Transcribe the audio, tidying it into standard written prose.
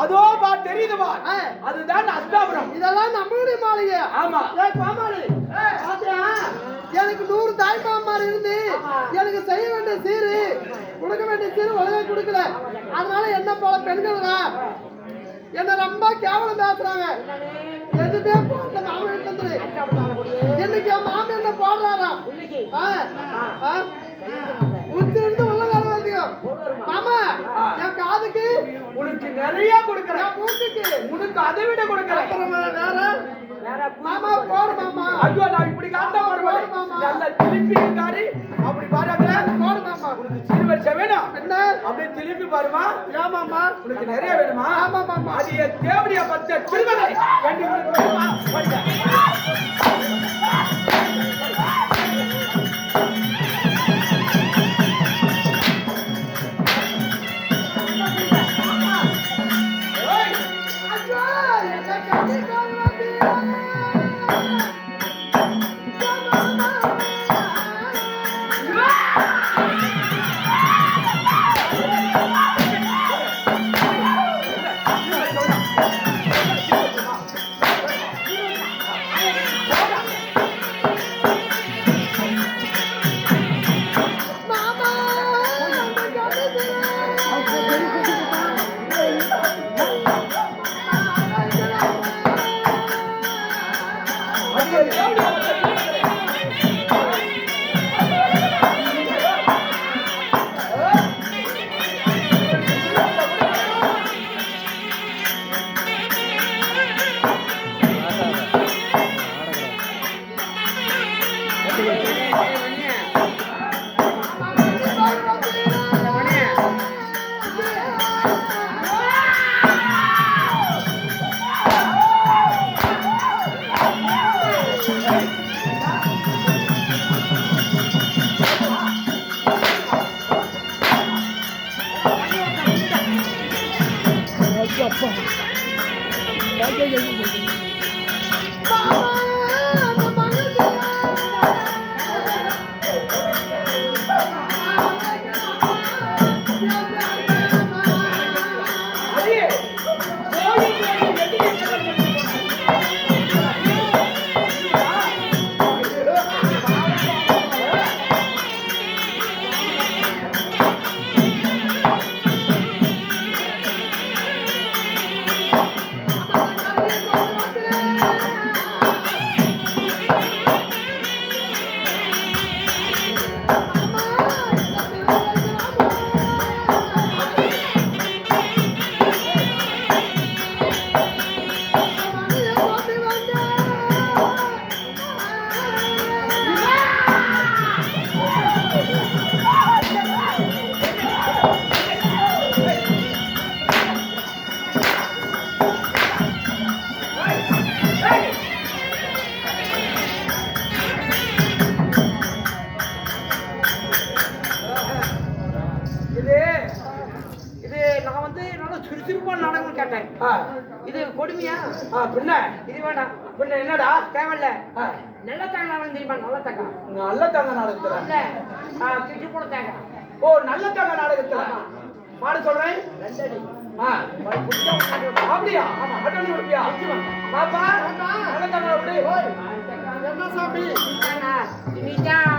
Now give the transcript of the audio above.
அதோ பா தெரியுதுமா, அதுதான் அஸ்தாபுரம். இதெல்லாம் நம்மளுடைய மாளிகை. ஆமா. பாமாளி எனக்கு 100 தாய் மாமார் இருந்து எனக்கு செய்ய வேண்டிய சீரு கொடுக்க வேண்டிய சீரு ஒழுங்கா கொடுக்கல. அதனால என்ன போல பெண்கள் என்ன ரொம்ப கேவலம் பேசுறாங்க. எதுவுமே போடல மாமன் தந்துரு. இன்னைக்கு என் மாமன் என்ன போடுறாராம். உச்சிருந்து உள்ள வேலை வந்தியும் மாமா என் காதுக்கு உனக்கு நிறைய கொடுக்கறேன், மூக்குக்கு உனக்கு அதை விட கொடுக்கறேன். வேற மாமா போடு மாமா. ஐயோ நான் இப்படி காட்ட மாட்டேன் மாமா. நல்ல திருப்பி காரி அப்படி பாருங்க. போடு மாமா. உனக்கு சீர்வரிசை வேணும் என்ன அப்படியே திருப்பி பாருமா. மாமா உனக்கு நிறைய வேணுமா? ஆமா மாமா. அது தேவடியா பச்சை திருமலை கண்டி உனக்கு வேணுமா? நான் வந்து நல்லா சுறுசுறுப்பான நாடகம் கேட்டேன். ஆ, இது கொடுமையா? ஆ, பின்ன இது வேண்டாம். பின்ன என்னடா தேவையில்ல. ஆ, நல்ல தேங்காய் தெரியுமா? நல்ல தேங்காய். நல்ல தங்க நாடகத்துல இல்ல கிட்டி போட தேங்காய். ஓ நல்ல தங்க நாடகத்துல பாட சொல்றேன். ரெண்டடி. ஆ, பிடிச்சா உட்காந்து அப்படியா அட்டனி கொடுப்பியா பாப்பா நல்ல தங்க அப்படி என்ன சாமி? நீதான்